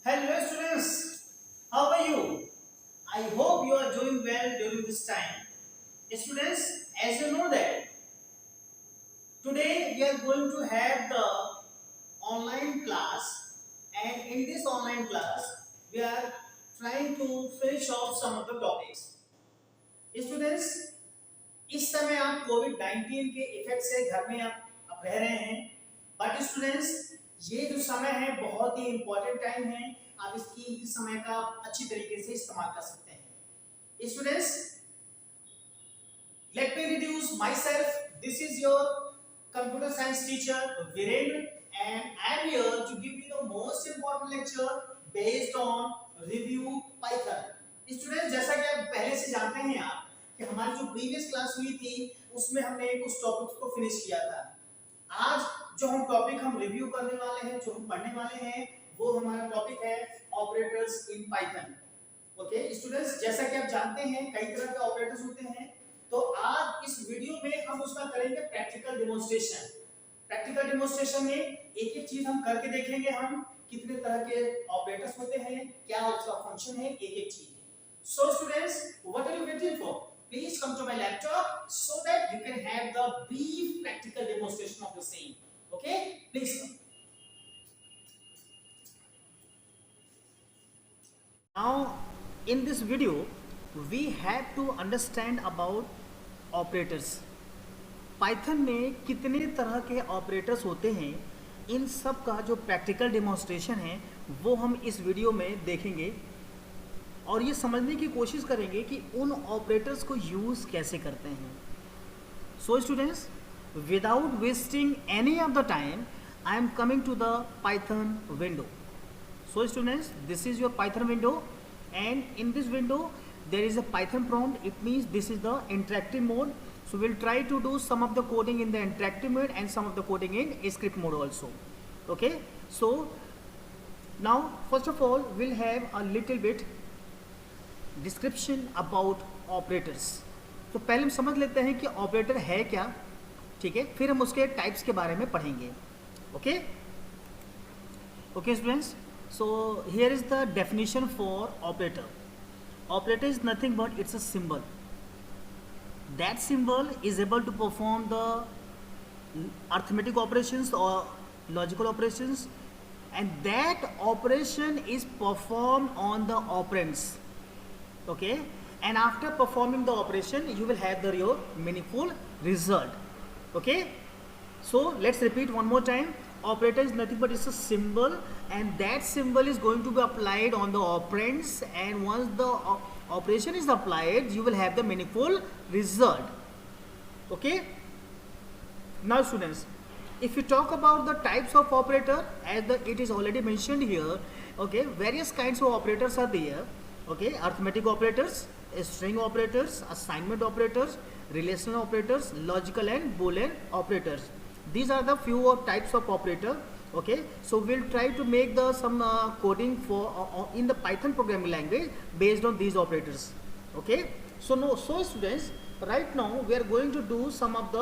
Hello students, how are you? I hope you are doing well during this time. Students, as you know that today we are going to have the online class, and in this online class we are trying to finish off some of the topics. Students, इस समय आप कोविड-19 के effect से घर में आप रह रहे हैं, बट स्टूडेंट्स ये जो समय है बहुत ही इंपॉर्टेंट टाइम है। आप इस समय का अच्छी तरीके से इस्तेमाल कर सकते हैं। Students, let me introduce myself. This is your computer science teacher Virendra and I am here to give you the most important lecture based on review Python. Students, जैसा कि आप पहले से जानते हैं आप कि हमारी जो प्रीवियस क्लास हुई थी उसमें हमने कुछ टॉपिक्स को फिनिश किया था। आज जो हम रिव्यू करने वाले हैं, जो हम पढ़ने वाले हैं, वो हमारा टॉपिक है operators in Python. Okay students, जैसा कि आप जानते हैं कई तरह के ऑपरेटर्स होते हैं, तो आज इस वीडियो में हम उसका करेंगे प्रैक्टिकल डेमोंस्ट्रेशन। प्रैक्टिकल डेमोंस्ट्रेशन में एक एक चीज हम करके देखेंगे, हम कितने तरह के ऑपरेटर्स होते हैं, क्या उसका फंक्शन है, एक एक चीज। So students, what are you waiting for? Please come to my laptop so that you can have the brief practical demonstration of the same. Okay? Please come. Now, in this video, we have to understand about operators. Python में कितने तरह के operators होते हैं, इन सब का जो practical demonstration है वो हम इस वीडियो में देखेंगे और ये समझने की कोशिश करेंगे कि उन ऑपरेटर्स को यूज़ कैसे करते हैं। So students, without wasting any of the time, I am coming to the Python window. So students, this is your Python window and in this window there is a Python prompt. It means this is the interactive mode. So we'll try to do some of the coding in the interactive mode and some of the coding in script mode also. Okay, so now first of all we'll have a little bit description about operators. तो पहले हम समझ लेते हैं कि operator है क्या, ठीक है, फिर हम उसके टाइप्स के बारे में पढ़ेंगे। Okay okay students, so here is the definition for operator. Operator is nothing but it's a symbol. That symbol is able to perform the arithmetic operations और logical operations and that operation is performed on the operands. Okay, and after performing the operation you will have your meaningful result. Okay, so let's repeat one more time. Operator is nothing but it's a symbol, and that symbol is going to be applied on the operands, and once the operation is applied you will have the meaningful result. Okay, now students, if you talk about the types of operator, as it is already mentioned here, okay, various kinds of operators are there. Okay, arithmetic operators, string operators, assignment operators, relational operators, logical and boolean operators. These are the few of types of operator. Okay, so we'll try to make the some coding for in the Python programming language based on these operators. Okay, so students, right now we are going to do some of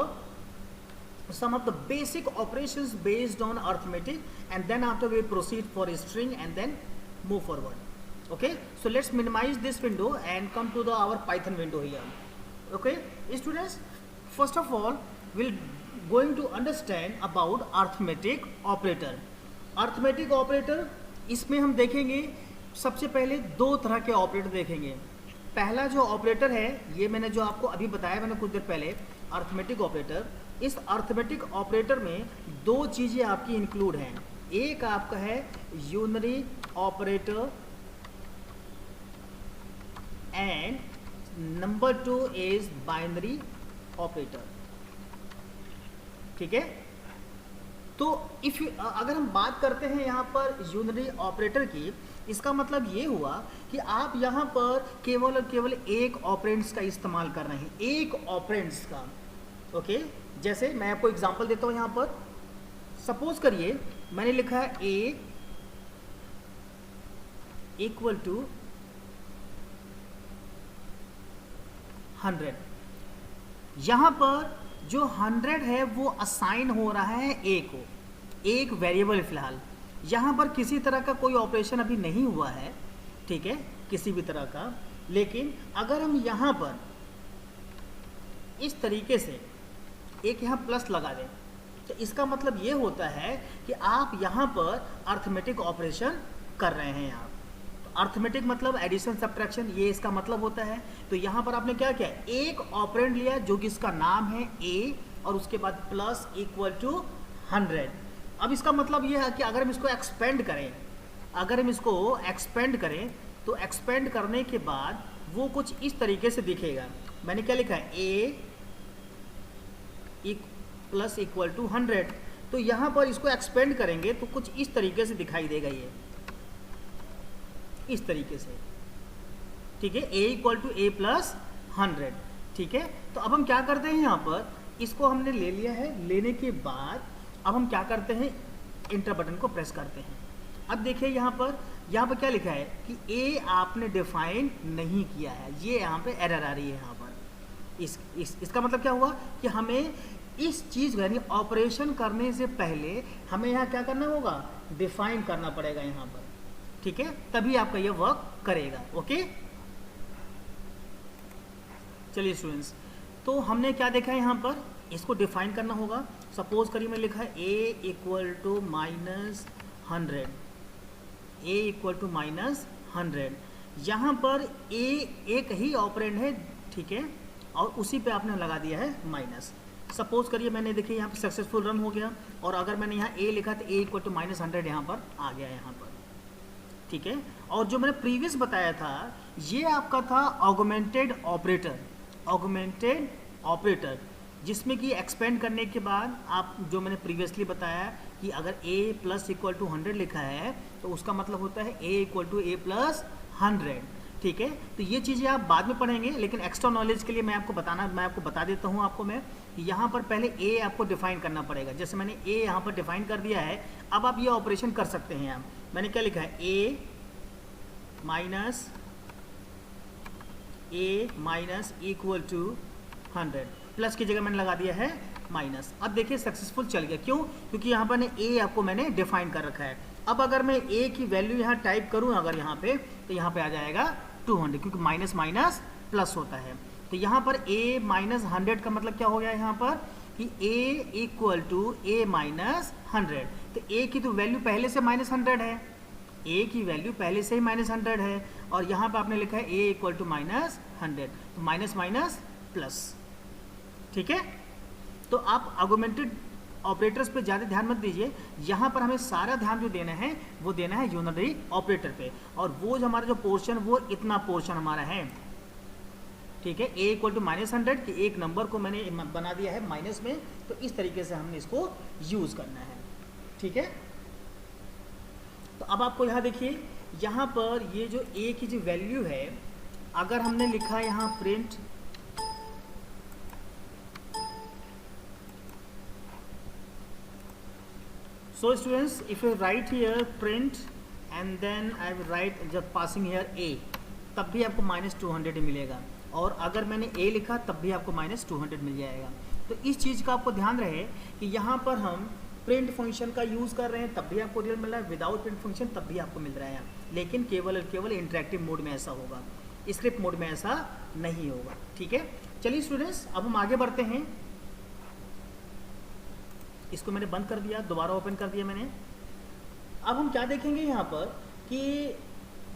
the basic operations based on arithmetic, and then after we proceed for a string and then move forward. Okay, so let's minimize this window and come to our Python window here. Okay students, first of all we'll going to understand about arithmetic operator. arithmetic operator, इसमें हम देखेंगे सबसे पहले दो तरह के operator देखेंगे। पहला जो ऑपरेटर है, ये मैंने जो आपको अभी बताया मैंने कुछ देर पहले, अर्थमेटिक ऑपरेटर। इस अर्थमेटिक ऑपरेटर में दो चीज़ें आपकी इंक्लूड हैं। एक आपका है unary operator and number 2 is binary operator। ठीक है, तो अगर हम बात करते हैं यहाँ पर यूनरी ऑपरेटर की, इसका मतलब ये हुआ कि आप यहाँ पर केवल और केवल एक ऑपरेंड्स का इस्तेमाल कर रहे हैं, एक ऑपरेंड्स का। ओके, जैसे मैं आपको एग्जांपल देता हूँ। यहाँ पर सपोज करिए मैंने लिखा है a इक्वल टू 100। यहाँ पर जो 100 है वो असाइन हो रहा है a को, एक वेरिएबल फिलहाल। यहाँ पर किसी तरह का कोई ऑपरेशन अभी नहीं हुआ है, ठीक है, किसी भी तरह का। लेकिन अगर हम यहाँ पर इस तरीके से एक यहाँ प्लस लगा दें तो इसका मतलब ये होता है कि आप यहाँ पर अर्थमेटिक ऑपरेशन कर रहे हैं। आप तो अर्थमेटिक मतलब एडिशन सब्ट्रैक्शन, ये इसका मतलब होता है। तो यहाँ पर आपने क्या किया, एक ऑपरेंड लिया जो कि इसका नाम है a और उसके बाद प्लस इक्वल टू 100। अब इसका मतलब ये है कि अगर हम इसको एक्सपेंड करें, तो एक्सपेंड करने के बाद वो कुछ इस तरीके से दिखेगा। मैंने क्या लिखा है, a प्लस इक्वल टू 100। तो यहाँ पर इसको एक्सपेंड करेंगे तो कुछ इस तरीके से दिखाई देगा, ये इस तरीके से, ठीक है, a equal to a plus 100, ठीक है। तो अब हम क्या करते हैं, यहाँ पर इसको हमने ले लिया है। लेने के बाद अब हम क्या करते हैं, इंटर बटन को प्रेस करते हैं। अब देखिए यहाँ पर क्या लिखा है कि a आपने डिफाइन नहीं किया है, ये यहाँ पे एरर आ रही है। यहाँ पर इसका मतलब क्या हुआ कि हमें इस चीज़ यानी ऑपरेशन करने से पहले हमें यहाँ क्या करना होगा, डिफाइन करना पड़ेगा यहाँ पर, ठीक है, तभी आपका ये वर्क करेगा। ओके, चलिए स्टूडेंट्स, तो हमने क्या देखा है, यहाँ पर इसको डिफाइन करना होगा। सपोज करिए मैं लिखा है a equal to minus 100, a equal to minus 100। यहाँ पर a एक ही ऑपरेंड है, ठीक है, और उसी पे आपने लगा दिया है माइनस। सपोज करिए मैंने देखिए यहाँ पे सक्सेसफुल रन हो गया, और अगर मैंने यहाँ a लिखा तो a इक्वल टू माइनस 100 यहाँ पर आ गया यहाँ पर, ठीक है। और जो मैंने प्रीवियस बताया था ये आपका था ऑगमेंटेड ऑपरेटर, जिसमें कि एक्सपेंड करने के बाद आप जो मैंने प्रीवियसली बताया कि अगर a प्लस इक्वल टू 100 लिखा है तो उसका मतलब होता है a equal to a plus 100, ठीक है। तो ये चीज़ें आप बाद में पढ़ेंगे, लेकिन एक्स्ट्रा नॉलेज के लिए मैं आपको बता देता हूँ आपको मैं कि यहाँ पर पहले a आपको डिफाइन करना पड़ेगा। जैसे मैंने a यहाँ पर डिफाइन कर दिया है, अब आप ये ऑपरेशन कर सकते हैं। यहाँ मैंने क्या लिखा है, a minus equal to 100, plus की जगह मैंने लगा दिया है माइनस। अब देखिए सक्सेसफुल चल गया, क्यों, क्योंकि यहाँ पर a आपको मैंने डिफाइन कर रखा है। अब अगर मैं a की वैल्यू यहाँ टाइप करूँ अगर यहाँ पे, तो यहाँ पे आ जाएगा 200, क्योंकि माइनस माइनस प्लस होता है। तो यहाँ पर a माइनस 100 का मतलब क्या हो गया यहाँ पर कि a equal to a minus 100। तो a की तो वैल्यू पहले से माइनस 100 है, a की वैल्यू पहले से ही माइनस 100 है, और यहाँ पर आपने लिखा है a इक्वल टू माइनस 100, तो माइनस माइनस प्लस, ठीक है। तो आप आर्गुमेंटेड ऑपरेटर्स पे ज़्यादा ध्यान मत दीजिए, यहाँ पर हमें सारा ध्यान जो देना है वो देना है यूनरी ऑपरेटर पे, और वो जो हमारा जो पोर्शन वो इतना पोर्शन हमारा है, ठीक है। a इक्वल टू माइनस 100 कि एक नंबर को मैंने बना दिया है माइनस में, तो इस तरीके से हमने इसको यूज़ करना है, ठीक है। तो अब आपको यहाँ देखिए, यहाँ पर ये जो a की जो वैल्यू है, अगर हमने लिखा है यहाँ print So students, if you write here print and then I will write जब passing here a, तब भी आपको -200 ही मिलेगा, और अगर मैंने a लिखा तब भी आपको -200 मिल जाएगा। तो इस चीज़ का आपको ध्यान रहे कि यहाँ पर हम प्रिंट फंक्शन का यूज़ कर रहे हैं तब भी आपको रिजल्ट मिल रहा है, विदाउट प्रिंट फंक्शन तब भी आपको मिल रहा है, लेकिन केवल इंटरेक्टिव मोड में ऐसा होगा, स्क्रिप्ट मोड में ऐसा नहीं होगा, ठीक है। चलिए स्टूडेंट्स, अब हम आगे बढ़ते हैं। इसको मैंने बंद कर दिया, दोबारा ओपन कर दिया मैंने। अब हम क्या देखेंगे यहाँ पर कि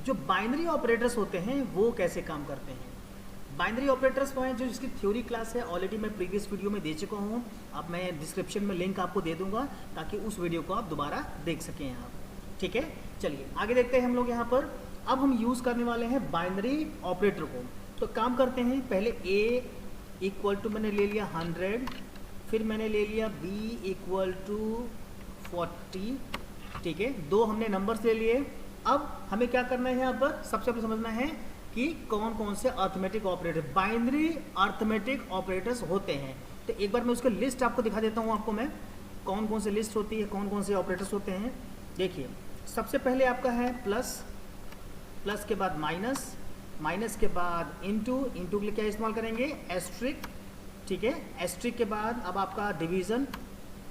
जो बाइनरी ऑपरेटर्स होते हैं वो कैसे काम करते हैं। बाइनरी ऑपरेटर्स वो हैं जो जिसकी थ्योरी क्लास है, ऑलरेडी मैं प्रीवियस वीडियो में दे चुका हूँ। अब मैं डिस्क्रिप्शन में लिंक आपको दे दूंगा ताकि उस वीडियो को आप दोबारा देख सकें आप, ठीक है। चलिए आगे देखते हैं हम लोग यहाँ पर। अब हम यूज़ करने वाले हैं बाइनरी ऑपरेटर को। तो काम करते हैं, पहले a इक्वल टू मैंने ले लिया 100, फिर मैंने ले लिया b इक्वल टू 40, ठीक है। दो हमने नंबर्स ले लिए। अब हमें क्या करना है यहाँ पर, सबसे पहले समझना है कि कौन कौन से arithmetic operator, binary arithmetic operators होते हैं। तो एक बार मैं उसकी लिस्ट आपको दिखा देता हूँ आपको मैं, कौन कौन से लिस्ट होती है, कौन कौन से ऑपरेटर्स होते हैं। देखिए सबसे पहले आपका है प्लस, प्लस के बाद माइनस, माइनस के बाद इंटू, इंटू के लिए क्या इस्तेमाल करेंगे, एस्ट्रिक, ठीक है। एस्ट्रिक के बाद अब आपका डिवीज़न,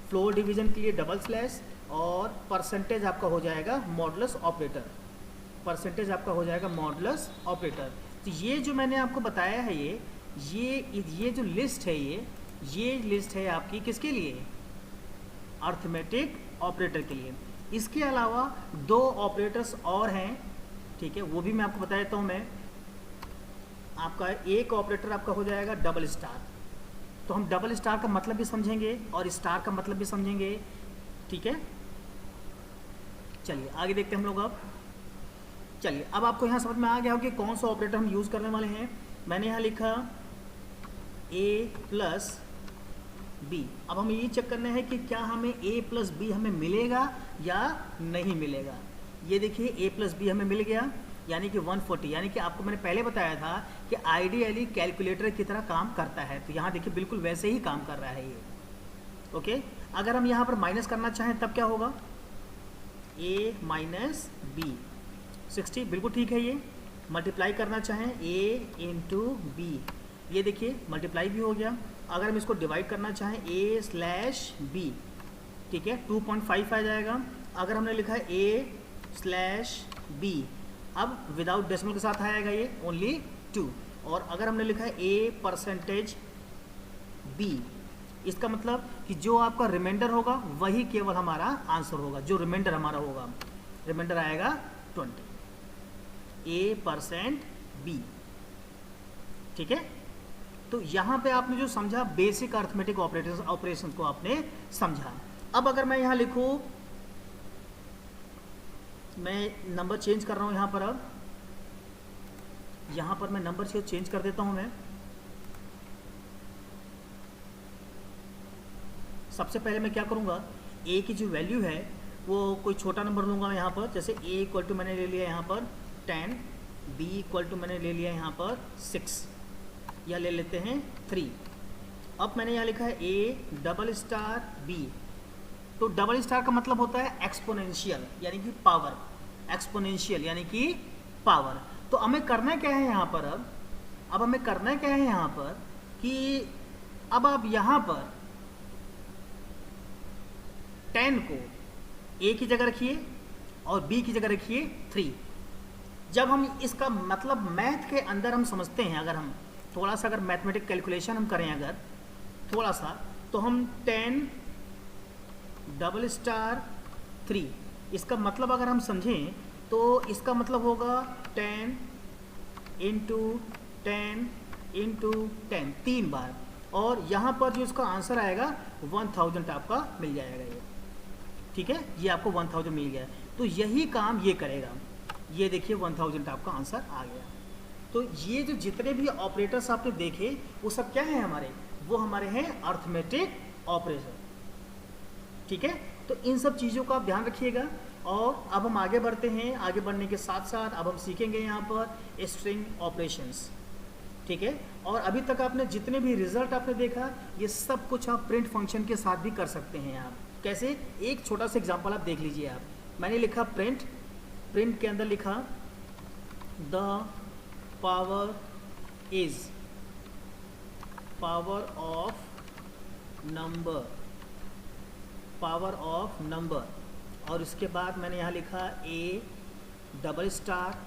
फ्लोर डिवीज़न के लिए डबल स्लैश, और परसेंटेज आपका हो जाएगा मॉडुलस ऑपरेटर, परसेंटेज आपका हो जाएगा मॉडुलस ऑपरेटर। तो ये जो मैंने आपको बताया है ये जो लिस्ट है ये लिस्ट है आपकी किसके लिए, अर्थमेटिक ऑपरेटर के लिए। इसके अलावा दो ऑपरेटर्स और हैं, ठीक है, वो भी मैं आपको बता देता हूँ मैं। आपका एक ऑपरेटर आपका हो जाएगा डबल स्टार। तो हम डबल स्टार का मतलब भी समझेंगे और स्टार का मतलब भी समझेंगे, ठीक है। चलिए आगे देखते हैं हम लोग। अब चलिए, अब आपको यहाँ समझ में आ गया हो कि कौन सा ऑपरेटर हम यूज़ करने वाले हैं। मैंने यहाँ लिखा a प्लस बी। अब हमें ये चेक करना है कि क्या हमें a प्लस बी हमें मिलेगा या नहीं मिलेगा। ये देखिए a प्लस बी हमें मिल गया, यानी कि 140, यानी कि आपको मैंने पहले बताया था कि आइडियली कैलकुलेटर की तरह काम करता है। तो यहाँ देखिए बिल्कुल वैसे ही काम कर रहा है ये, ओके। अगर हम यहाँ पर माइनस करना चाहें तब क्या होगा, a माइनस बी 60, बिल्कुल ठीक है। ये मल्टीप्लाई करना चाहें a इंटू बी, ये देखिए मल्टीप्लाई भी हो गया। अगर हम इसको डिवाइड करना चाहें a स्लैश बी, ठीक है, 2.5 आ जाएगा। अगर हमने लिखा है a स्लैश बी, अब विदाउट डेसिमल के साथ आएगा ये ओनली 2। और अगर हमने लिखा है a परसेंटेज b, इसका मतलब कि जो आपका रिमाइंडर होगा वही केवल हमारा आंसर होगा। जो रिमाइंडर हमारा होगा, रिमाइंडर आएगा 20, a%b, ठीक है। तो यहाँ पे आपने जो समझा बेसिक अर्थमेटिक ऑपरेशन को आपने समझा। अब अगर मैं यहाँ लिखूँ, मैं नंबर चेंज कर रहा हूँ यहाँ पर। अब यहाँ पर मैं नंबर चेंज कर देता हूँ मैं। सबसे पहले मैं क्या करूँगा, a की जो वैल्यू है वो कोई छोटा नंबर लूँगा यहाँ पर। जैसे a इक्वल टू मैंने ले लिया यहाँ पर 10, b इक्वल टू मैंने ले लिया यहाँ पर 6, या ले लेते हैं 3। अब मैंने यहाँ लिखा है a डबल स्टार b। तो डबल स्टार का मतलब होता है एक्सपोनेंशियल, यानी कि पावर, एक्सपोनेंशियल यानी कि पावर। तो हमें करना क्या है यहाँ पर, अब हमें करना क्या है यहाँ पर कि अब आप यहाँ पर 10 को a की जगह रखिए और b की जगह रखिए 3। जब हम इसका मतलब मैथ के अंदर हम समझते हैं, अगर हम थोड़ा सा अगर मैथमेटिक कैलकुलेशन हम करें अगर थोड़ा सा, तो हम 10 डबल स्टार 3, इसका मतलब अगर हम समझें तो इसका मतलब होगा 10 इंटू 10 इंटू 10, 3 बार। और यहाँ पर जो इसका आंसर आएगा 1000 आपका मिल जाएगा ये, ठीक है। ये आपको 1000 मिल गया। तो यही काम ये करेगा। ये देखिए 1000 आपका आंसर आ गया। तो ये जो जितने भी ऑपरेटर्स आपने देखे वो सब क्या है हमारे, वो हमारे हैं अर्थमेटिक ऑपरेटर, ठीक है। तो इन सब चीज़ों का आप ध्यान रखिएगा। और अब हम आगे बढ़ते हैं। आगे बढ़ने के साथ साथ अब हम सीखेंगे यहाँ पर स्ट्रिंग ऑपरेशंस, ठीक है। और अभी तक आपने जितने भी रिजल्ट आपने देखा ये सब कुछ आप प्रिंट फंक्शन के साथ भी कर सकते हैं। आप कैसे, एक छोटा सा एग्जांपल आप देख लीजिए। आप मैंने लिखा प्रिंट, प्रिंट के अंदर लिखा the power is power of number, power of number. और इसके बाद मैंने यहाँ लिखा a double star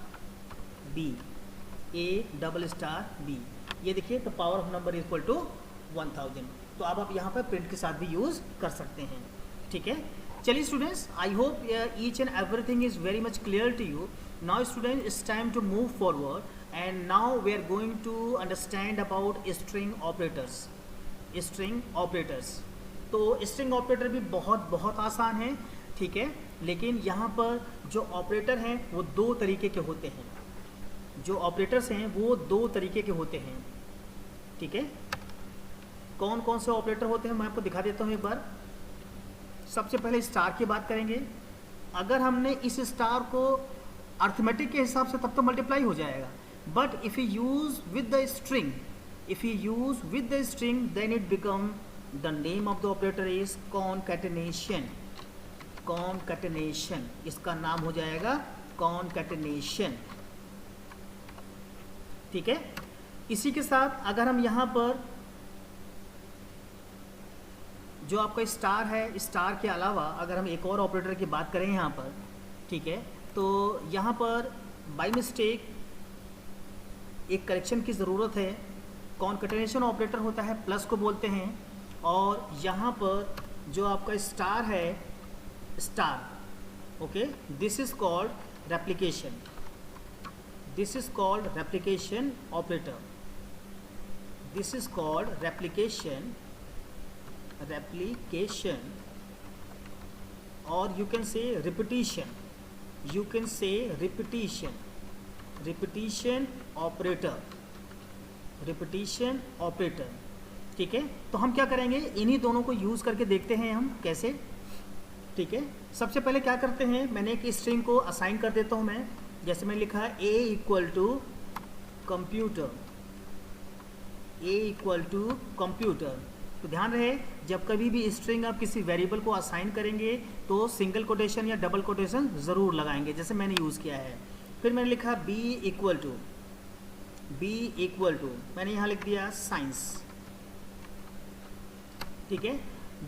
b, a double star b। ये देखिए तो power of number equal to 1000। तो अब आप यहाँ पर प्रिंट के साथ भी यूज़ कर सकते हैं, ठीक है। चलिए students, I hope each and everything is very much clear to you. Now student it's time to move forward and now we are going to understand about string operators, string operators. तो string operator भी बहुत आसान है, ठीक है। लेकिन यहाँ पर जो ऑपरेटर हैं वो दो तरीके के होते हैं, जो ऑपरेटर्स हैं वो दो तरीके के होते हैं, ठीक है। कौन कौन से ऑपरेटर होते हैं मैं आपको दिखा देता हूँ एक बार। सबसे पहले स्टार की बात करेंगे। अगर हमने इस स्टार को अर्थमेटिक के हिसाब से तब तो मल्टीप्लाई हो जाएगा, but if you use with the string, if you use with the string then it become the name of the operator is concatenation, concatenation, इसका नाम हो जाएगा कॉनकैटिनेशन, ठीक है। इसी के साथ अगर हम यहाँ पर जो आपका स्टार है, स्टार के अलावा अगर हम एक और ऑपरेटर की बात करें यहाँ पर, ठीक है, तो यहाँ पर बाय मिस्टेक एक करेक्शन की ज़रूरत है। कॉन्कैटिनेशन ऑपरेटर होता है, प्लस को बोलते हैं, और यहाँ पर जो आपका स्टार है, star, okay, this is called replication, this is called replication operator, this is called replication, और you can say repetition, you can say repetition operator, ठीक है। तो हम क्या करेंगे, इन्हीं दोनों को यूज़ करके देखते हैं हम कैसे, ठीक है। सबसे पहले क्या करते हैं, मैंने एक स्ट्रिंग को असाइन कर देता हूँ मैं, जैसे मैंने लिखा है a इक्वल टू कंप्यूटर। तो ध्यान रहे, जब कभी भी स्ट्रिंग आप किसी वेरिएबल को असाइन करेंगे तो सिंगल कोटेशन या डबल कोटेशन ज़रूर लगाएंगे, जैसे मैंने यूज़ किया है। फिर मैंने लिखा b इक्वल टू मैंने यहाँ लिख दिया साइंस, ठीक है।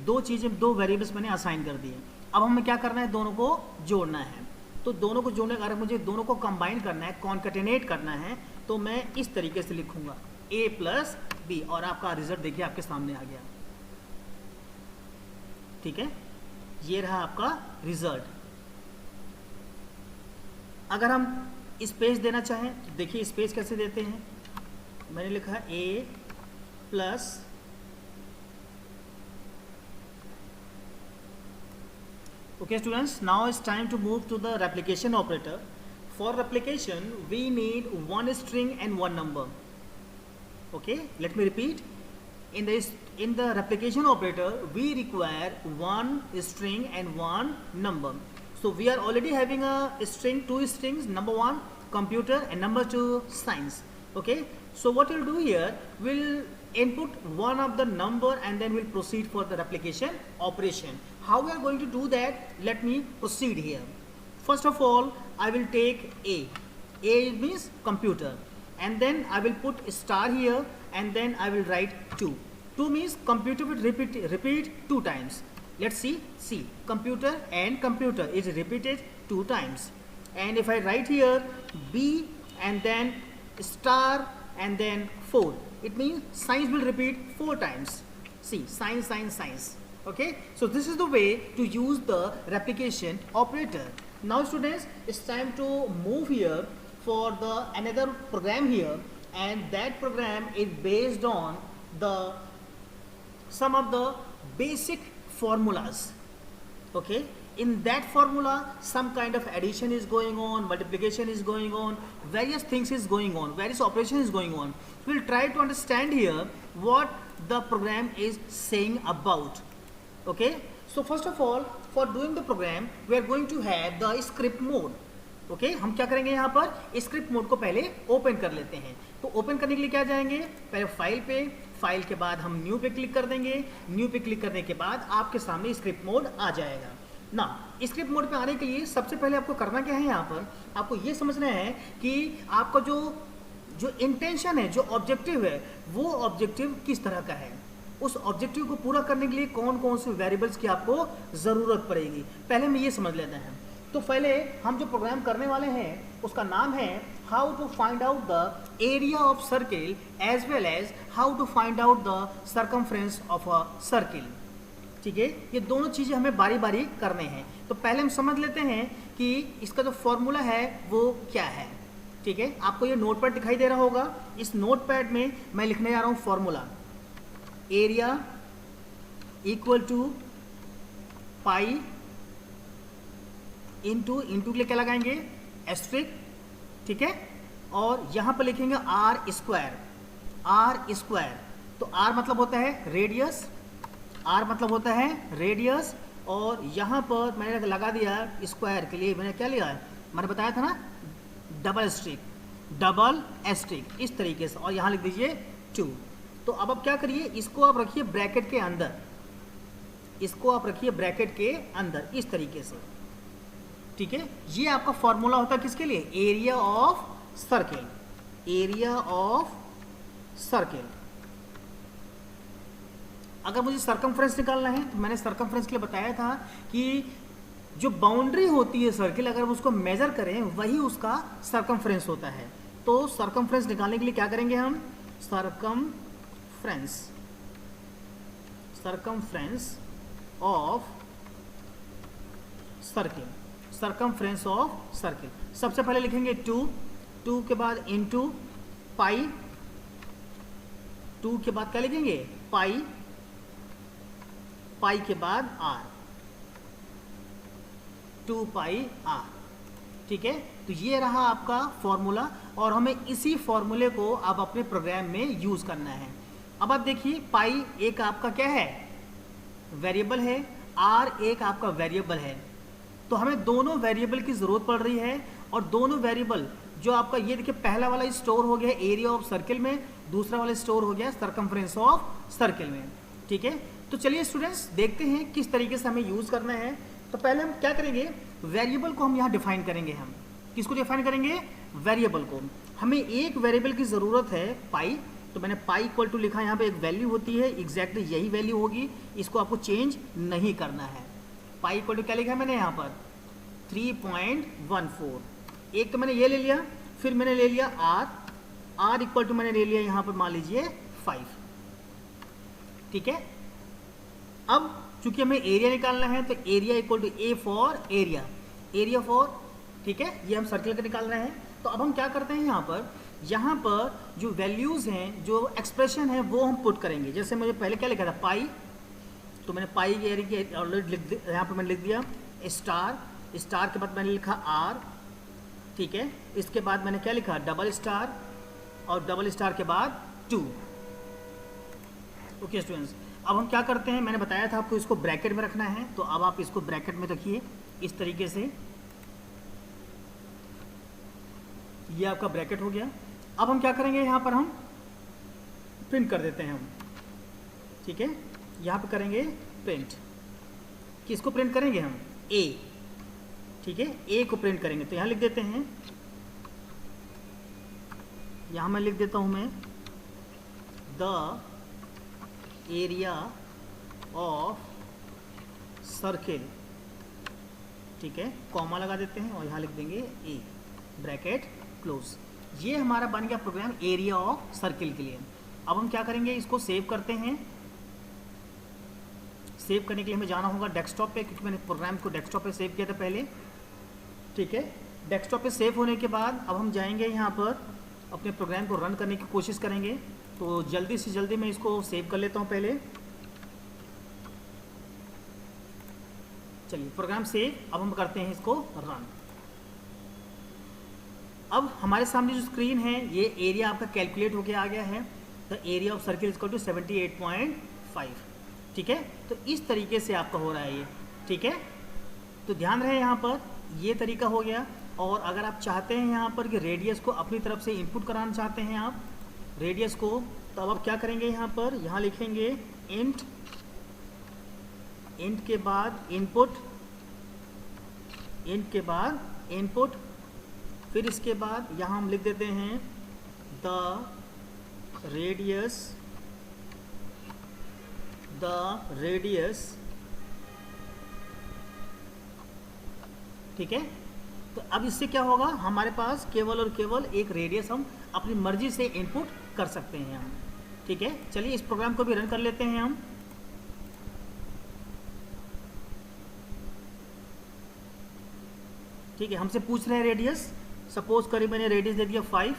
दो चीज़ें, दो वेरिएबल्स मैंने असाइन कर दिए। अब हमें क्या करना है, दोनों को जोड़ना है। तो दोनों को जोड़ने का, अगर मुझे दोनों को कंबाइन करना है, कॉन्कैटिनेट करना है, तो मैं इस तरीके से लिखूंगा a प्लस b, और आपका रिजल्ट देखिए आपके सामने आ गया, ठीक है। ये रहा आपका रिजल्ट। अगर हम स्पेस देना चाहें तो देखिए स्पेस कैसे देते हैं। मैंने लिखा है a plus okay students, now it's time to move to the replication operator. For replication we need one string and one number. Okay, let me repeat. In the replication operator we require one string and one number. So we are already having a string, two strings, number one computer and number two science. Okay, so what we'll do here, we'll input one of the number and then we'll proceed for the replication operation. How we are going to do that, let me proceed here. First of all I will take a means computer, and then I will put star here, and then I will write 2 means computer will repeat 2 times. Let's see computer and computer is repeated 2 times. And if I write here b and then star and then 4, it means science will repeat 4 times. See, science. Okay, so this is the way to use the replication operator. Now students, it's time to move here for the another program here, and that program is based on the some of the basic formulas. Okay, in that formula some kind of addition is going on, multiplication is going on, various things is going on, various operations is going on. We'll try to understand here what the program is saying about. Okay, so first of all, for doing the program we are going to have the script mode. Okay, हम क्या करेंगे, यहाँ पर script mode को पहले open कर लेते हैं। तो ओपन करने के लिए क्या जाएंगे, पहले फाइल पे, फाइल के बाद हम न्यू पे क्लिक कर देंगे। न्यू पे क्लिक करने के बाद आपके सामने स्क्रिप्ट मोड आ जाएगा ना। स्क्रिप्ट मोड पे आने के लिए सबसे पहले आपको करना क्या है, यहाँ पर आपको ये समझना है कि आपका जो इंटेंशन है, जो ऑब्जेक्टिव है, वो ऑब्जेक्टिव किस तरह का है। उस ऑब्जेक्टिव को पूरा करने के लिए कौन कौन से वेरिएबल्स की आपको ज़रूरत पड़ेगी, पहले हम ये समझ लेते हैं। तो पहले हम जो प्रोग्राम करने वाले हैं उसका नाम है how to find out the area of circle as well as how to find out the circumference of a circle. ठीक है, ये दोनों चीज़ें हमें बारी बारी करने हैं। तो पहले हम समझ लेते हैं कि इसका जो फॉर्मूला है वो क्या है। ठीक है, आपको ये नोटपैड दिखाई दे रहा होगा। इस नोटपैड में मैं लिखने जा रहा हूँ formula, area equal to pi into के लिए क्या लगाएंगे, एस्ट्रिक। ठीक है, और यहाँ पर लिखेंगे आर स्क्वायर। तो आर मतलब होता है रेडियस, और यहाँ पर मैंने लगा दिया स्क्वायर के लिए, मैंने क्या लिया है, मैंने बताया था ना, डबल एस्ट्रिक इस तरीके से, और यहाँ लिख दीजिए 2। तो अब क्या करिए, इसको आप रखिए ब्रैकेट के अंदर, इस तरीके से। ठीक है, ये आपका फॉर्मूला होता है किसके लिए, एरिया ऑफ सर्किल। अगर मुझे सरकमफ्रेंस निकालना है तो मैंने सरकमफ्रेंस के लिए बताया था कि जो बाउंड्री होती है सर्किल, अगर हम उसको मेजर करें वही उसका सरकमफ्रेंस होता है। तो सरकमफ्रेंस निकालने के लिए क्या करेंगे हम, circumference of circle, circumference of circle. सबसे पहले लिखेंगे 2 के बाद इनटू पाई, 2 के बाद क्या लिखेंगे पाई, पाई के बाद आर, 2 पाई आर। ठीक है, तो ये रहा आपका फॉर्मूला और हमें इसी फॉर्मूले को अब अपने प्रोग्राम में यूज करना है। अब आप देखिए पाई एक आपका क्या है, वेरिएबल है, आर एक आपका वेरिएबल है। तो हमें दोनों वेरिएबल की जरूरत पड़ रही है और दोनों वेरिएबल जो आपका ये देखिए, पहला वाला स्टोर हो गया एरिया ऑफ सर्किल में, दूसरा वाला स्टोर हो गया सरकमफ्रेंस ऑफ सर्किल में। ठीक है, तो चलिए स्टूडेंट्स देखते हैं किस तरीके से हमें यूज करना है। तो पहले हम क्या करेंगे, वेरिएबल को हम यहाँ डिफाइन करेंगे। हम किसको डिफाइन करेंगे, वेरिएबल को। हमें एक वेरिएबल की जरूरत है पाई, तो मैंने पाई इक्वल टू लिखा, यहाँ पे एक वैल्यू होती है, एग्जैक्टली यही वैल्यू होगी, इसको आपको चेंज नहीं करना है। पाई इक्वल टू क्या लिखा है मैंने यहाँ पर 3.14। एक तो मैंने ये ले लिया, फिर मैंने ले लिया आर इक्वल टू मैंने ले लिया यहाँ पर मान लीजिए 5। ठीक है, अब चूंकि हमें एरिया निकालना है तो area equal to A for area for, ठीक है, ये हम सर्किल का निकाल रहे हैं। तो अब हम क्या करते हैं, यहाँ पर जो वैल्यूज हैं, जो एक्सप्रेशन है वो हम पुट करेंगे। जैसे मुझे पहले क्या लिखा था पाई, तो मैंने पाई के एरिया ऑलरेडी यहाँ पर मैंने लिख दिया स्टार के बाद मैंने लिखा आर। ठीक है, इसके बाद मैंने क्या लिखा डबल स्टार और डबल स्टार के बाद 2। ओके स्टूडेंट्स, अब हम क्या करते हैं, मैंने बताया था आपको इसको ब्रैकेट में रखना है, तो अब आप इसको ब्रैकेट में रखिए इस तरीके से, ये आपका ब्रैकेट हो गया। अब हम क्या करेंगे, यहाँ पर हम प्रिंट कर देते हैं हम। ठीक है, यहाँ पे करेंगे प्रिंट, किसको प्रिंट करेंगे हम, ए। ठीक है, ए को प्रिंट करेंगे, तो यहाँ लिख देते हैं, यहाँ मैं लिख देता हूँ मैं द एरिया ऑफ सर्किल। ठीक है, कॉमा लगा देते हैं और यहाँ लिख देंगे ए, ब्रैकेट क्लोज। ये हमारा बन गया प्रोग्राम एरिया ऑफ सर्किल के लिए। अब हम क्या करेंगे, इसको सेव करते हैं। सेव करने के लिए हमें जाना होगा डेस्कटॉप पे, क्योंकि मैंने प्रोग्राम को डेस्कटॉप पे सेव किया था पहले। ठीक है, डेस्कटॉप पे सेव होने के बाद अब हम जाएंगे यहाँ पर अपने प्रोग्राम को रन करने की कोशिश करेंगे। तो जल्दी से जल्दी मैं इसको सेव कर लेता हूँ पहले। चलिए प्रोग्राम सेव, अब हम करते हैं इसको रन। अब हमारे सामने जो स्क्रीन है, ये एरिया आपका कैलकुलेट होके आ गया है। The area of circle equal to 78.5। ठीक है, तो इस तरीके से आपका हो रहा है ये। ठीक है, तो ध्यान रहे यहाँ पर ये तरीका हो गया। और अगर आप चाहते हैं यहाँ पर कि रेडियस को अपनी तरफ से इनपुट कराना चाहते हैं आप रेडियस को, तो अब आप क्या करेंगे, यहाँ पर यहाँ लिखेंगे इंट के बाद इनपुट, इंट के बाद इनपुट, फिर इसके बाद यहाँ हम लिख देते हैं द रेडियस। ठीक है, तो अब इससे क्या होगा, हमारे पास केवल और केवल एक रेडियस हम अपनी मर्जी से इनपुट कर सकते हैं हम। ठीक है, चलिए इस प्रोग्राम को भी रन कर लेते हैं हम। ठीक है, हमसे पूछ रहे हैं रेडियस, सपोज करिए मैंने रेडियस दे दिया 5।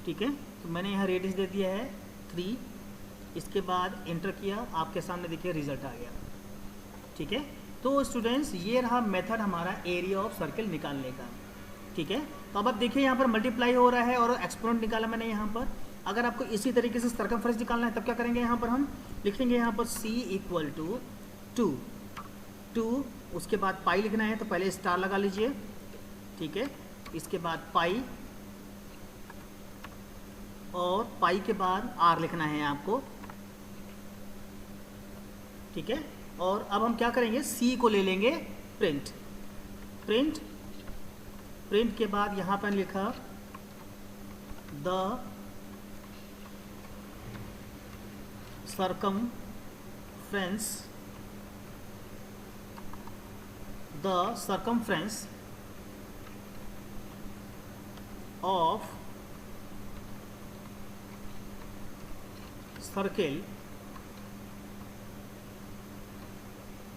ठीक है, तो मैंने यहाँ रेडियस दे दिया है 3। इसके बाद एंटर किया, आपके सामने देखिए रिजल्ट आ गया। ठीक है, तो स्टूडेंट्स ये रहा मेथड हमारा एरिया ऑफ सर्किल निकालने का। ठीक है, तो अब आप देखिए यहाँ पर मल्टीप्लाई हो रहा है और एक्सपोनेंट निकाला मैंने यहाँ पर। अगर आपको इसी तरीके से सर्कमफ्रेंस निकालना है तब क्या करेंगे, यहाँ पर हम लिखेंगे यहाँ पर c इक्वल टू 2, उसके बाद पाई लिखना है तो पहले स्टार लगा लीजिए। ठीक है, इसके बाद पाई और पाई के बाद आर लिखना है आपको। ठीक है, और अब हम क्या करेंगे, c को ले लेंगे प्रिंट प्रिंट के बाद यहाँ पर लिखा the circumference of circle,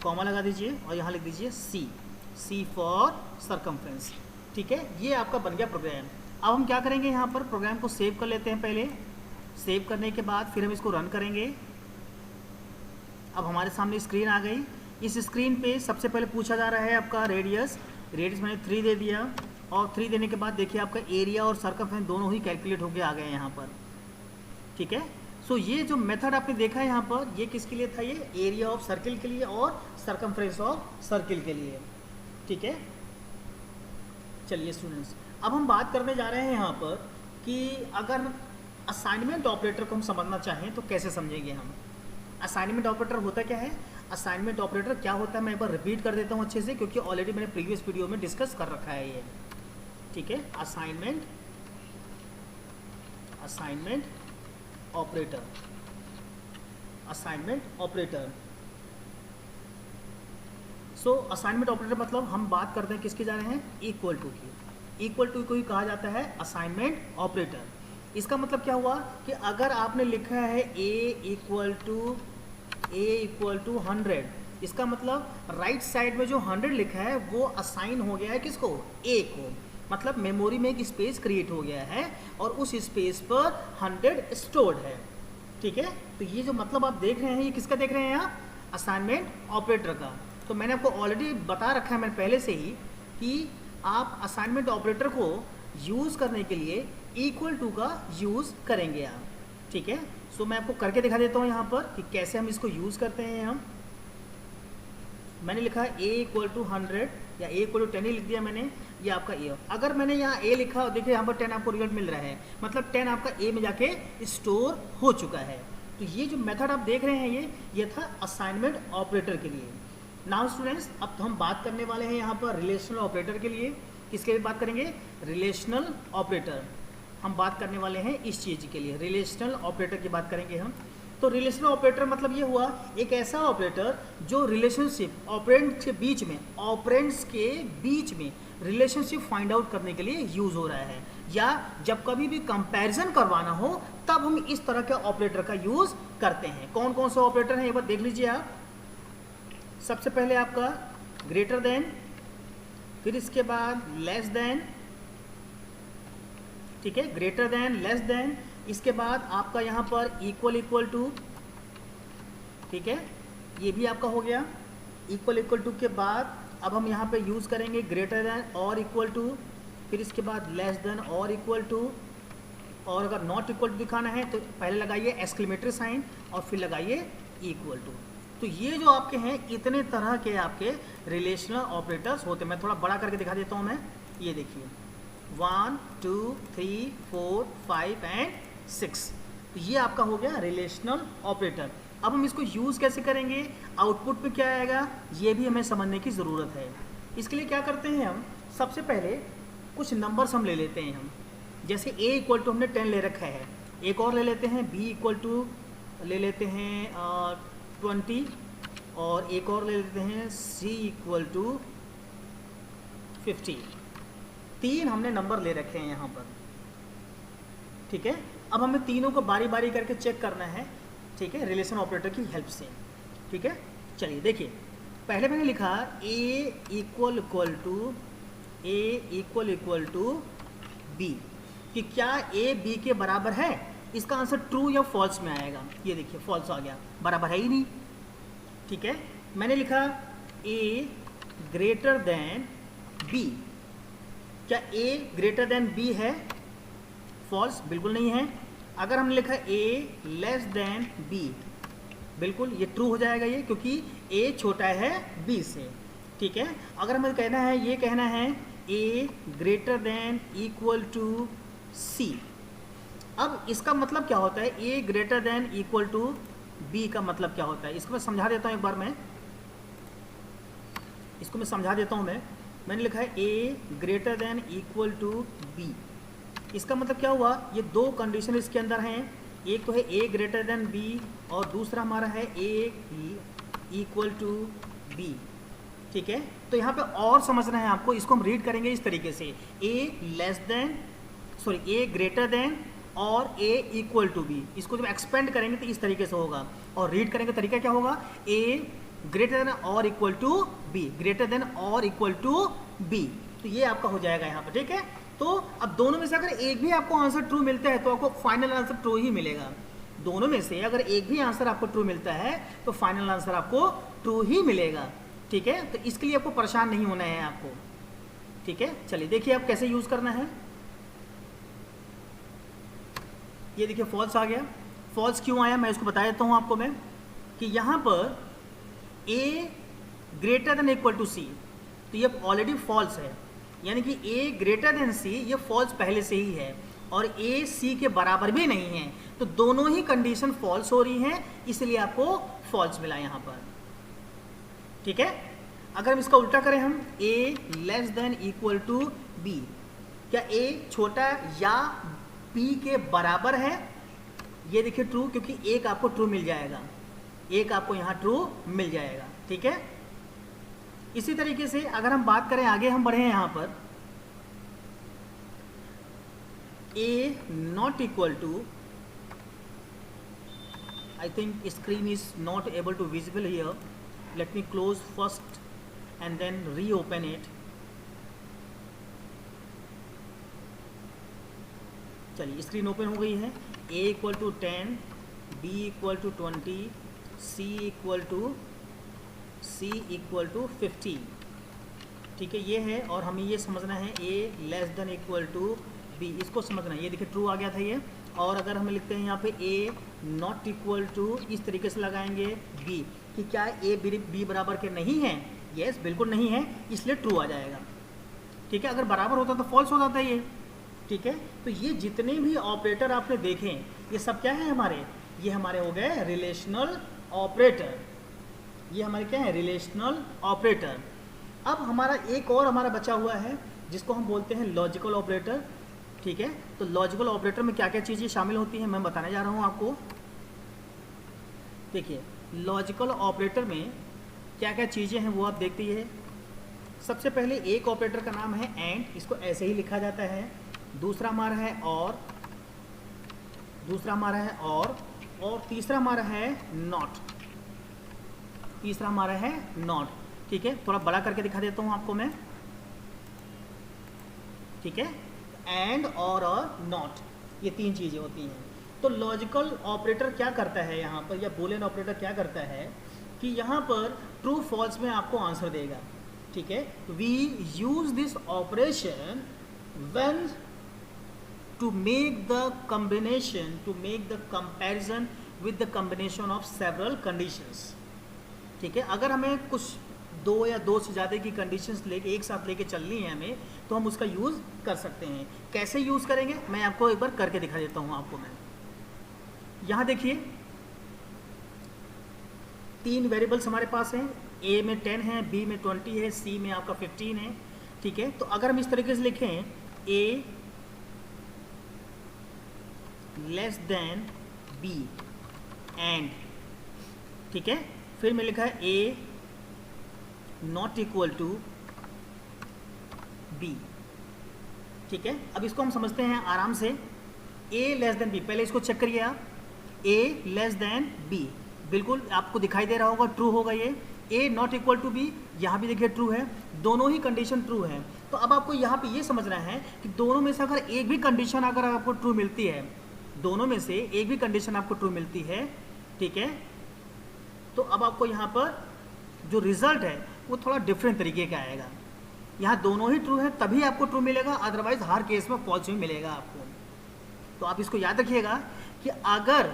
comma लगा दीजिए और यहाँ लिख दीजिए सी फॉर सर्कमफ्रेंस। ठीक है, ये आपका बन गया प्रोग्राम। अब हम क्या करेंगे, यहाँ पर प्रोग्राम को सेव कर लेते हैं। पहले सेव करने के बाद फिर हम इसको रन करेंगे। अब हमारे सामने स्क्रीन आ गई। इस स्क्रीन पे सबसे पहले पूछा जा रहा है आपका रेडियस मैंने 3 दे दिया, और 3 देने के बाद देखिए आपका एरिया और सर्कमफ्रेंस दोनों ही कैलकुलेट होके आ गए यहाँ पर। ठीक है, सो ये जो मेथड आपने देखा है यहाँ पर, ये किसके लिए था, ये एरिया ऑफ सर्किल के लिए और सर्कमफ्रेंस ऑफ सर्किल के लिए। ठीक है, चलिए स्टूडेंट्स, अब हम बात करने जा रहे हैं यहाँ पर कि अगर असाइनमेंट ऑपरेटर को हम समझना चाहें तो कैसे समझेंगे हम। असाइनमेंट ऑपरेटर होता क्या है, असाइनमेंट ऑपरेटर क्या होता है, मैं एक बार रिपीट कर देता हूँ अच्छे से, क्योंकि ऑलरेडी मैंने प्रीवियस वीडियो में डिस्कस कर रखा है ये। ठीक है, असाइनमेंट ऑपरेटर, असाइनमेंट ऑपरेटर। सो असाइनमेंट ऑपरेटर मतलब हम बात करते हैं किसके जा रहे हैं, इक्वल टू की। इक्वल टू को ही कहा जाता है असाइनमेंट ऑपरेटर। इसका मतलब क्या हुआ कि अगर आपने लिखा है a इक्वल टू 100, इसका मतलब राइट साइड में जो 100 लिखा है वो असाइन हो गया है किसको, a को। मतलब मेमोरी में एक स्पेस क्रिएट हो गया है और उस स्पेस पर 100 स्टोर्ड है। ठीक है, तो ये जो मतलब आप देख रहे हैं, ये किसका देख रहे हैं आप, असाइनमेंट ऑपरेटर का। तो मैंने आपको ऑलरेडी बता रखा है मैंने पहले से ही कि आप असाइनमेंट ऑपरेटर को यूज़ करने के लिए इक्वल टू का यूज़ करेंगे आप। ठीक है, सो मैं आपको करके दिखा देता हूँ यहाँ पर कि कैसे हम इसको यूज़ करते हैं। हम मैंने लिखा है a इक्वल टू 100 या a इक्वल टू 10 ही लिख दिया मैंने, ये आपका a। अगर मैंने यहाँ a लिखा और देखिए यहाँ पर 10 आपको रिजल्ट मिल रहा है, मतलब 10 आपका a में जाके स्टोर हो चुका है। तो ये जो मेथड आप देख रहे हैं ये था असाइनमेंट ऑपरेटर के लिए। नाउ स्टूडेंट्स, अब तो हम बात करने वाले हैं यहाँ पर रिलेशनल ऑपरेटर के लिए। किसके लिए बात करेंगे, रिलेशनल ऑपरेटर। हम बात करने वाले हैं इस चीज़ के लिए, रिलेशनल ऑपरेटर की बात करेंगे हम। तो रिलेशनल ऑपरेटर मतलब ये हुआ एक ऐसा ऑपरेटर जो रिलेशनशिप ऑपरेंड्स के बीच में रिलेशनशिप फाइंड आउट करने के लिए यूज़ हो रहा है, या जब कभी भी कंपैरिजन करवाना हो तब हम इस तरह के ऑपरेटर का यूज़ करते हैं। कौन कौन से ऑपरेटर हैं एक बार देख लीजिए आप। सबसे पहले आपका ग्रेटर देन, फिर इसके बाद लेस देन। ठीक है, ग्रेटर देन, लेस देन, इसके बाद आपका यहाँ पर इक्वल टू। ठीक है, ये भी आपका हो गया। इक्वल टू के बाद अब हम यहाँ पे यूज़ करेंगे ग्रेटर देन और इक्वल टू, फिर इसके बाद लेस देन और इक्वल टू, और अगर नॉट इक्वल टू दिखाना है तो पहले लगाइए एक्सक्लेमेटरी साइन और फिर लगाइए इक्वल टू। तो ये जो आपके हैं इतने तरह के आपके रिलेशनल ऑपरेटर्स होते हैं। मैं थोड़ा बड़ा करके दिखा देता हूँ मैं, ये देखिए 1 2 3 4 5 एंड 6। तो ये आपका हो गया रिलेशनल ऑपरेटर। अब हम इसको यूज़ कैसे करेंगे, आउटपुट पे क्या आएगा, ये भी हमें समझने की ज़रूरत है। इसके लिए क्या करते हैं हम, सबसे पहले कुछ नंबर्स हम ले लेते हैं हम। जैसे a इक्वल टू हमने 10 ले रखा है, एक और ले लेते हैं b इक्वल टू ले लेते हैं 20, और एक और ले लेते हैं c इक्वल टू 50। 3 हमने नंबर ले रखे हैं यहाँ पर। ठीक है, अब हमें तीनों को बारी बारी करके चेक करना है। ठीक है, रिलेशन ऑपरेटर की हेल्प से। ठीक है, चलिए देखिए, पहले मैंने लिखा a इक्वल टू b, कि क्या a b के बराबर है। इसका आंसर ट्रू या फॉल्स में आएगा। ये देखिए फॉल्स आ गया, बराबर है ही नहीं। ठीक है, मैंने लिखा a ग्रेटर देन b, क्या a ग्रेटर देन b है, फॉल्स, बिल्कुल नहीं है। अगर हमने लिखा a लेस देन b, बिल्कुल ये ट्रू हो जाएगा ये, क्योंकि a छोटा है b से। ठीक है, अगर हमें कहना है, ये कहना है a greater than equal to c, अब इसका मतलब क्या होता है, a greater than equal to b का मतलब क्या होता है, इसको मैं समझा देता हूँ एक बार। मैं इसको समझा देता हूँ मैं। मैंने लिखा है A greater than equal to B. इसका मतलब क्या हुआ, ये दो कंडीशन इसके अंदर हैं, एक तो है ए ग्रेटर देन बी और दूसरा हमारा है ए इक्वल टू बी। ठीक है, तो यहाँ पे और समझना है आपको, इसको हम रीड करेंगे इस तरीके से, ए ग्रेटर देन और ए इक्वल टू बी। इसको जब एक्सपेंड करेंगे तो इस तरीके से होगा, और रीड करेंगे तो तरीका क्या होगा, ए ग्रेटर देन और equal to b, greater than और इक्वल टू बी। तो ये आपका हो जाएगा यहाँ पर। ठीक है, तो अब दोनों में से अगर एक भी आपको आंसर ट्रू मिलता है तो आपको फाइनल आंसर ट्रू ही मिलेगा। दोनों में से अगर एक भी आंसर आपको ट्रू मिलता है तो फाइनल आंसर आपको ट्रू ही मिलेगा। ठीक है, तो इसके लिए आपको परेशान नहीं होना है आपको। ठीक है, चलिए देखिए आप कैसे यूज करना है। ये देखिए फॉल्स आ गया। फॉल्स क्यों आया मैं इसको बता देता हूँ आपको मैं, कि यहाँ पर ए ग्रेटर देन इक्वल टू सी, तो ये ऑलरेडी फॉल्स है, यानी कि ए ग्रेटर देन सी ये फॉल्स पहले से ही है, और ए सी के बराबर भी नहीं है, तो दोनों ही कंडीशन फॉल्स हो रही हैं, इसलिए आपको फॉल्स मिला यहाँ पर। ठीक है, अगर हम इसका उल्टा करें, हम A less than equal to B, क्या ए छोटा या बी के बराबर है, ये देखिए ट्रू, क्योंकि एक आपको ट्रू मिल जाएगा, एक आपको यहाँ ट्रू मिल जाएगा। ठीक है, इसी तरीके से अगर हम बात करें, आगे हम बढ़े हैं यहाँ पर, A not equal to, I think screen is not able to visible here, let me close first and then reopen it. चलिए स्क्रीन ओपन हो गई है। A equal to 10, B equal to 20, C equal to 50। ठीक है, ये है, और हमें ये समझना है A less than equal to B, इसको समझना है। ये देखिए ट्रू आ गया था ये। और अगर हम लिखते हैं यहाँ पे ए नॉट इक्वल टू, इस तरीके से लगाएंगे बी, कि क्या ए बी बराबर के नहीं है, यस बिल्कुल नहीं है, इसलिए ट्रू आ जाएगा। ठीक है, अगर बराबर होता तो फॉल्स हो जाता है ये। ठीक है, तो ये जितने भी ऑपरेटर आपने देखे, ये सब क्या है हमारे, ये हमारे हो गए रिलेशनल ऑपरेटर। ये हमारे क्या है, रिलेशनल ऑपरेटर। अब हमारा एक और हमारा बचा हुआ है जिसको हम बोलते हैं लॉजिकल ऑपरेटर। ठीक है, तो लॉजिकल ऑपरेटर में क्या क्या चीज़ें शामिल होती हैं मैं बताने जा रहा हूँ आपको। देखिए लॉजिकल ऑपरेटर में क्या क्या चीज़ें हैं वो आप देखते ही है। सबसे पहले एक ऑपरेटर का नाम है एंड, इसको ऐसे ही लिखा जाता है। दूसरा हमारा है और, दूसरा हमारा है और तीसरा हमारा है नॉट, तीसरा हमारा है नॉट। ठीक है, थोड़ा बड़ा करके दिखा देता हूँ आपको मैं। ठीक है, एंड और नॉट, ये तीन चीज़ें होती हैं। तो लॉजिकल ऑपरेटर क्या करता है यहाँ पर, या बूलियन ऑपरेटर क्या करता है कि यहाँ पर ट्रू फॉल्स में आपको आंसर देगा। ठीक है, we use this operation when to make the combination, to make the comparison with the combination of several conditions। ठीक है, अगर हमें कुछ दो या दो से ज़्यादा की कंडीशंस लेके एक साथ लेके चलनी है हमें, तो हम उसका यूज़ कर सकते हैं। कैसे यूज़ करेंगे मैं आपको एक बार करके दिखा देता हूँ आपको मैं। यहाँ देखिए तीन वेरिएबल्स हमारे पास हैं, ए में 10 है, बी में 20 है, सी में आपका 15 है। ठीक है, तो अगर हम इस तरीके से लिखें ए लेस देन बी एंड, ठीक है, फिर मैं लिखा है ए नॉट इक्वल टू बी। ठीक है, अब इसको हम समझते हैं आराम से। ए लेस देन बी, पहले इसको चेक करिए आप, ए लेस देन बी, बिल्कुल आपको दिखाई दे रहा होगा ट्रू होगा ये। ए नॉट इक्वल टू बी, यहाँ भी देखिए ट्रू है, दोनों ही कंडीशन ट्रू है। तो अब आपको यहाँ पे ये समझना है कि दोनों में से अगर एक भी कंडीशन अगर आपको ट्रू मिलती है, दोनों में से एक भी कंडीशन आपको ट्रू मिलती है, ठीक है, तो अब आपको यहाँ पर जो रिजल्ट है वो थोड़ा डिफरेंट तरीके का आएगा। यहाँ दोनों ही ट्रू है तभी आपको ट्रू मिलेगा, अदरवाइज हर केस में फॉल्स ही मिलेगा आपको। तो आप इसको याद रखिएगा कि अगर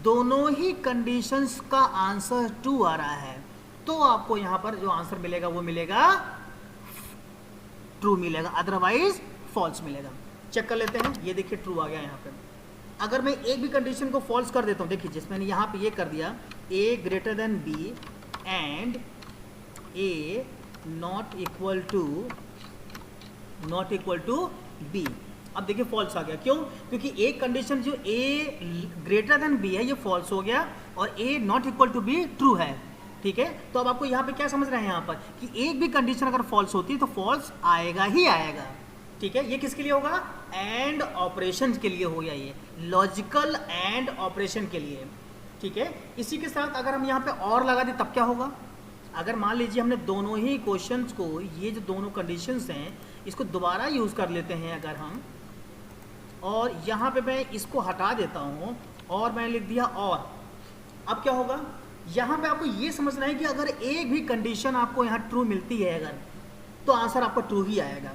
दोनों ही कंडीशंस का आंसर ट्रू आ रहा है तो आपको यहाँ पर जो आंसर मिलेगा वो मिलेगा ट्रू मिलेगा, अदरवाइज फॉल्स मिलेगा। चेक कर लेते हैं, ये देखिए ट्रू आ गया यहाँ पे। अगर मैं एक भी कंडीशन को फॉल्स कर देता हूँ, देखिए जिस मैंने यहाँ पे ये कर दिया, A greater than B and A not equal to B. अब देखिए फॉल्स आ गया, क्यों? क्योंकि एक कंडीशन जो ए ग्रेटर देन बी है ये फॉल्स हो गया और A not equal to B true है। ठीक है, तो अब आपको यहाँ पे क्या समझ रहे हैं यहाँ पर कि एक भी कंडीशन अगर फॉल्स होती है तो फॉल्स आएगा ही आएगा। ठीक है, ये किसके लिए होगा? एंड ऑपरेशन के लिए हो गया, ये लॉजिकल एंड ऑपरेशन के लिए। ठीक है, इसी के साथ अगर हम यहाँ पे और लगा दें तब क्या होगा? अगर मान लीजिए हमने दोनों ही क्वेश्चंस को, ये जो दोनों कंडीशंस हैं इसको दोबारा यूज़ कर लेते हैं अगर हम, और यहाँ पे मैं इसको हटा देता हूँ और मैंने लिख दिया और। अब क्या होगा? यहाँ पे आपको ये समझना है कि अगर एक भी कंडीशन आपको यहाँ ट्रू मिलती है अगर, तो आंसर आपका ट्रू ही आएगा।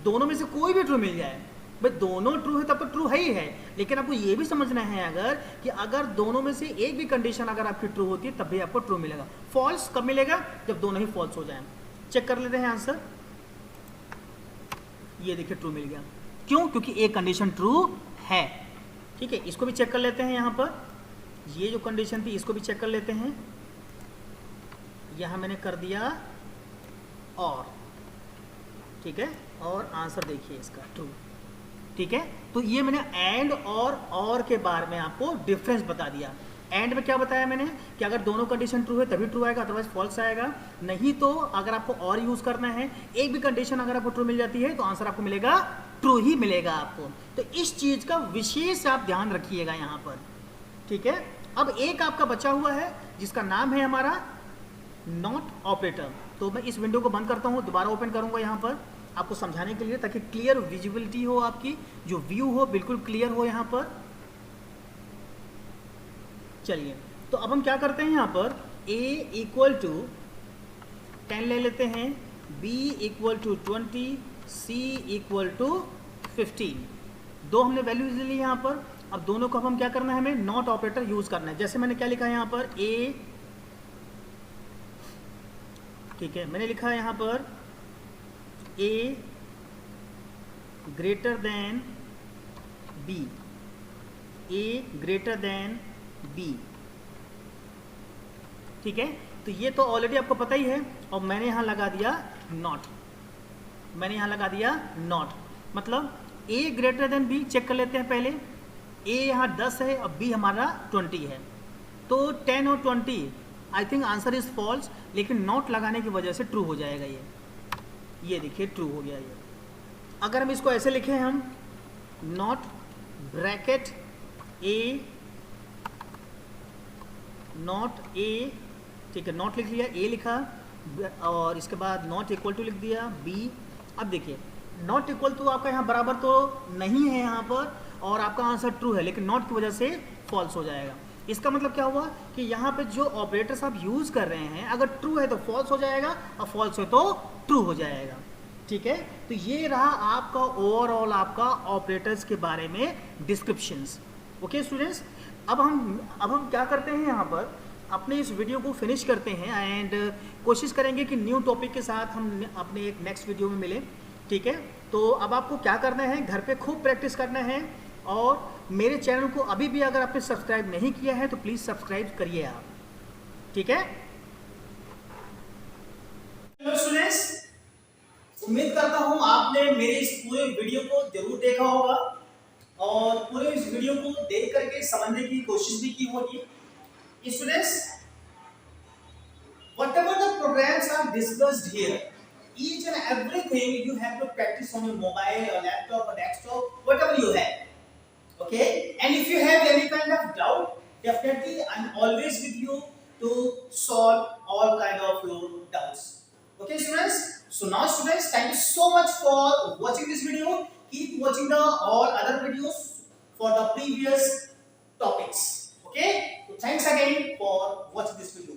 दोनों में से कोई भी ट्रू मिल जाए, भाई दोनों ट्रू है तब तो ट्रू है ही है, लेकिन आपको ये भी समझना है अगर कि अगर दोनों में से एक भी कंडीशन अगर आपकी ट्रू होती है तब भी आपको ट्रू मिलेगा। फॉल्स कब मिलेगा? जब दोनों ही फॉल्स हो जाएं। चेक कर लेते हैं आंसर। ये देखिए ट्रू मिल गया, क्यों? क्योंकि एक कंडीशन ट्रू है। ठीक है, इसको भी चेक कर लेते हैं। यहाँ पर ये जो कंडीशन थी इसको भी चेक कर लेते हैं। यहाँ मैंने कर दिया और, ठीक है, और आंसर देखिए इसका ट्रू। ठीक है, तो ये मैंने एंड और के बारे में आपको डिफरेंस बता दिया। एंड में क्या बताया मैंने कि अगर दोनों कंडीशन ट्रू है तभी ट्रू आएगा, अदरवाइज फॉल्स आएगा। नहीं तो अगर आपको और यूज करना है, एक भी कंडीशन अगर आपको ट्रू मिल जाती है तो आंसर आपको मिलेगा ट्रू ही मिलेगा आपको। तो इस चीज का विशेष आप ध्यान रखिएगा यहाँ पर। ठीक है, अब एक आपका बचा हुआ है जिसका नाम है हमारा नॉट ऑपरेटर। तो मैं इस विंडो को बंद करता हूँ, दोबारा ओपन करूंगा यहाँ पर आपको समझाने के लिए, ताकि क्लियर विजिबिलिटी हो, आपकी जो व्यू हो बिल्कुल क्लियर हो यहाँ पर। चलिए, तो अब हम क्या करते हैं यहाँ पर, a इक्वल टू 10 ले लेते हैं, b equal to 20, c equal to 15। दो हमने वैल्यूज ले ली यहाँ पर। अब दोनों को अब हम क्या करना है, हमें नॉट ऑपरेटर यूज करना है। जैसे मैंने क्या लिखा है यहाँ पर, a, ठीक है, मैंने लिखा है यहाँ पर a greater than b, a greater than b। ठीक है, तो ये तो ऑलरेडी आपको पता ही है, और मैंने यहां लगा दिया नॉट। मैंने यहां लगा दिया नॉट, मतलब a greater than b। Check कर लेते हैं पहले, a यहां 10 है और b हमारा 20 है, तो 10 और 20 I think answer is false, लेकिन नॉट लगाने की वजह से ट्रू हो जाएगा। ये देखिए ट्रू हो गया ये। अगर हम इसको ऐसे लिखें, हम not bracket a, not a, ठीक है, नॉट लिख लिया, a लिखा, और इसके बाद नॉट इक्वल टू लिख दिया b। अब देखिए नॉट इक्वल टू आपका यहाँ बराबर तो नहीं है यहाँ पर, और आपका आंसर ट्रू है, लेकिन नॉट की वजह से फॉल्स हो जाएगा। इसका मतलब क्या हुआ कि यहाँ पे जो ऑपरेटर्स आप यूज कर रहे हैं, अगर ट्रू है तो फॉल्स हो जाएगा और फॉल्स है तो ट्रू हो जाएगा। ठीक है, तो ये रहा आपका ओवरऑल आपका ऑपरेटर्स के बारे में डिस्क्रिप्शंस। ओके स्टूडेंट्स, अब हम क्या करते हैं, यहाँ पर अपने इस वीडियो को फिनिश करते हैं एंड कोशिश करेंगे कि न्यू टॉपिक के साथ हम अपने एक नेक्स्ट वीडियो में मिलें। ठीक है, तो अब आपको क्या करना है, घर पे खूब प्रैक्टिस करना है, और मेरे चैनल को अभी भी अगर आपने सब्सक्राइब नहीं किया है तो प्लीज सब्सक्राइब करिए आप। ठीक है, हेलो स्टूडेंट्स, उम्मीद करता हूं आपने मेरे इस पूरे वीडियो को जरूर देखा होगा और पूरे इस वीडियो को देख करके समझने की कोशिश भी की होगी। Students, whatever the programs are discussed here, each and everything you have to practice on your mobile or laptop or desktop, whatever you have. Okay, and if you have any kind of doubt, definitely I'm always with you to solve all kind of your doubts. Okay students, so now students, thank you so much for watching this video. Keep watching the all other videos for the previous topics. Okay, so thanks again for watching this video.